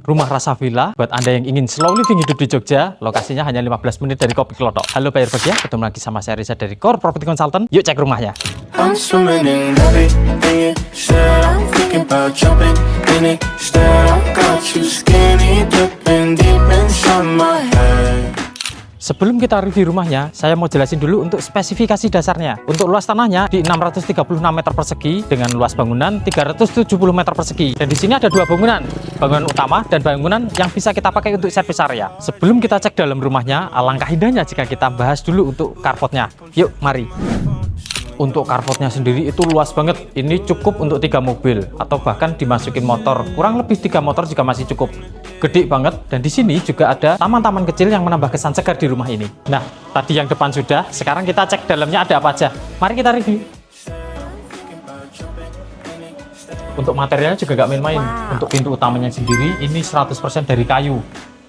rumah rasa villa buat Anda yang ingin slow living hidup di Jogja. Lokasinya hanya 15 menit dari Kopi Klothok. Halo Buyer Bahagia, ketemu lagi sama saya Riza dari Core Property Consultant. Yuk cek rumahnya. I'm swimming in everything you said. I'm thinking about jumping in it. Instead I got you skinny dipping deep inside my head. Sebelum kita review rumahnya, saya mau jelasin dulu untuk spesifikasi dasarnya. Untuk luas tanahnya di 636 meter persegi dengan luas bangunan 370 meter persegi. Dan di sini ada dua bangunan, bangunan utama dan bangunan yang bisa kita pakai untuk service area. Sebelum kita cek dalam rumahnya, alangkah indahnya jika kita bahas dulu untuk carportnya. Yuk, mari. Untuk carportnya sendiri itu luas banget. Ini cukup untuk 3 mobil atau bahkan dimasukin motor. Kurang lebih 3 motor juga masih cukup. Gede banget. Dan di sini juga ada taman-taman kecil yang menambah kesan segar di rumah ini. Nah, tadi yang depan sudah. Sekarang kita cek dalamnya ada apa aja. Mari kita review. Untuk materialnya juga nggak main-main. Untuk pintu utamanya sendiri ini 100% dari kayu.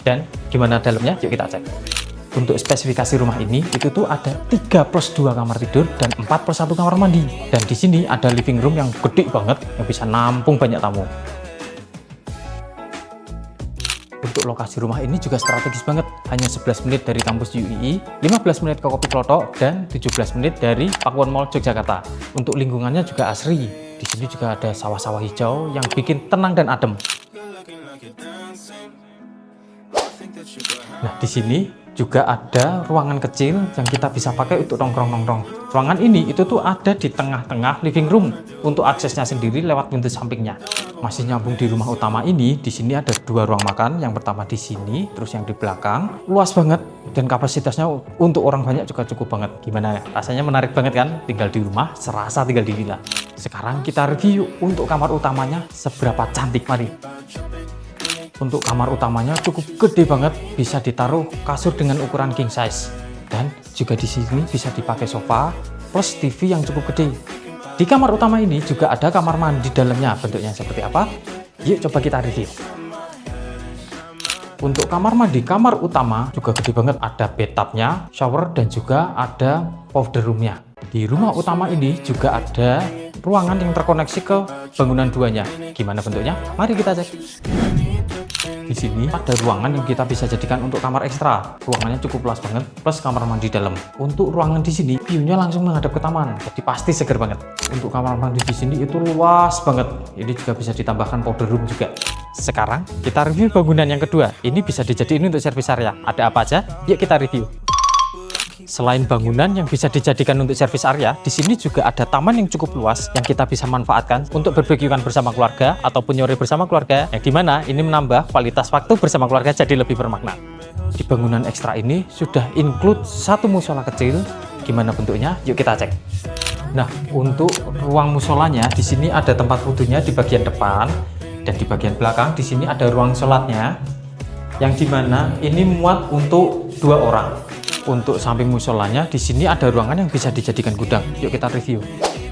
Dan gimana dalamnya? Yuk kita cek. Untuk spesifikasi rumah ini itu tuh ada 3+2 kamar tidur dan 4+1 kamar mandi. Dan di sini ada living room yang gede banget yang bisa nampung banyak tamu. Untuk lokasi rumah ini juga strategis banget, hanya 11 menit dari kampus UII, 15 menit ke Kopi Klothok, dan 17 menit dari Pakuwon Mall Yogyakarta. Untuk lingkungannya juga asri. Di sini juga ada sawah-sawah hijau yang bikin tenang dan adem. Nah, di sini juga ada ruangan kecil yang kita bisa pakai untuk nongkrong-nongkrong. Ruangan ini itu tuh ada di tengah-tengah living room. Untuk aksesnya sendiri lewat pintu sampingnya. Masih nyambung di rumah utama ini, di sini ada 2 ruang makan. Yang pertama di sini, terus yang di belakang. Luas banget dan kapasitasnya untuk orang banyak juga cukup banget. Gimana? Rasanya menarik banget kan? Tinggal di rumah, serasa tinggal di villa. Sekarang kita review untuk kamar utamanya seberapa cantik, mari. Untuk kamar utamanya cukup gede banget, bisa ditaruh kasur dengan ukuran king size. Dan juga di sini bisa dipakai sofa plus TV yang cukup gede. Di kamar utama ini juga ada kamar mandi dalamnya, bentuknya seperti apa? Yuk coba kita review. Untuk kamar mandi kamar utama juga gede banget, ada bathtubnya, shower dan juga ada powder roomnya. Di rumah utama ini juga ada ruangan yang terkoneksi ke bangunan duanya. Gimana bentuknya? Mari kita cek. Di sini ada ruangan yang kita bisa jadikan untuk kamar ekstra. Ruangannya cukup luas banget, plus kamar mandi dalam. Untuk ruangan di sini, view-nya langsung menghadap ke taman, jadi pasti seger banget. Untuk kamar mandi di sini itu luas banget. Ini juga bisa ditambahkan powder room juga. Sekarang kita review bangunan yang kedua. Ini bisa dijadiin untuk service area. Ada apa aja? Yuk kita review. Selain bangunan yang bisa dijadikan untuk service area, di sini juga ada taman yang cukup luas yang kita bisa manfaatkan untuk berbekyukan bersama keluarga ataupun nyore bersama keluarga, yang dimana ini menambah kualitas waktu bersama keluarga jadi lebih bermakna. Di bangunan ekstra ini sudah include 1 musola kecil. Gimana bentuknya? Yuk kita cek. Nah, untuk ruang musolanya di sini ada tempat wudhunya di bagian depan dan di bagian belakang di sini ada ruang sholatnya, yang dimana ini muat untuk 2 orang. Untuk samping musolanya di sini ada ruangan yang bisa dijadikan gudang. Yuk kita review.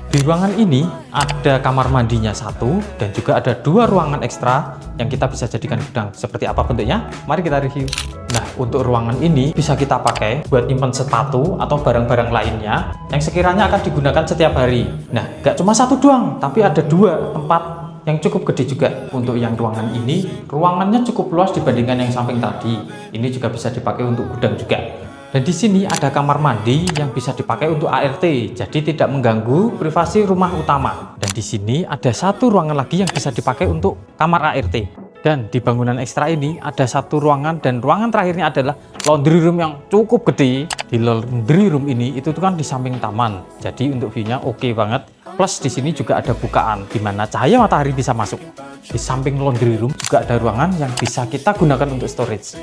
Di ruangan ini ada kamar mandinya 1 dan juga ada 2 ruangan ekstra yang kita bisa jadikan gudang. Seperti apa bentuknya? Mari kita review. Nah, untuk ruangan ini bisa kita pakai buat nyimpen sepatu atau barang-barang lainnya yang sekiranya akan digunakan setiap hari. Nah, gak cuma 1 doang, tapi ada 2 tempat yang cukup gede juga. Untuk yang ruangan ini, ruangannya cukup luas dibandingkan yang samping tadi. Ini juga bisa dipakai untuk gudang juga. Dan di sini ada kamar mandi yang bisa dipakai untuk ART, jadi tidak mengganggu privasi rumah utama. Dan di sini ada 1 ruangan lagi yang bisa dipakai untuk kamar ART. Dan di bangunan ekstra ini ada 1 ruangan, dan ruangan terakhirnya adalah laundry room yang cukup gede. Di laundry room ini itu tuh kan di samping taman, jadi untuk view-nya oke banget. Plus di sini juga ada bukaan di mana cahaya matahari bisa masuk. Di samping laundry room juga ada ruangan yang bisa kita gunakan untuk storage.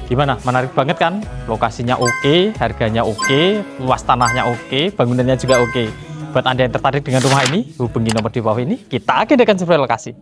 Gimana? Menarik banget kan? Lokasinya oke, harganya oke, luas tanahnya oke, bangunannya juga oke. Buat Anda yang tertarik dengan rumah ini, hubungi nomor di bawah ini, kita agendakan survei lokasi.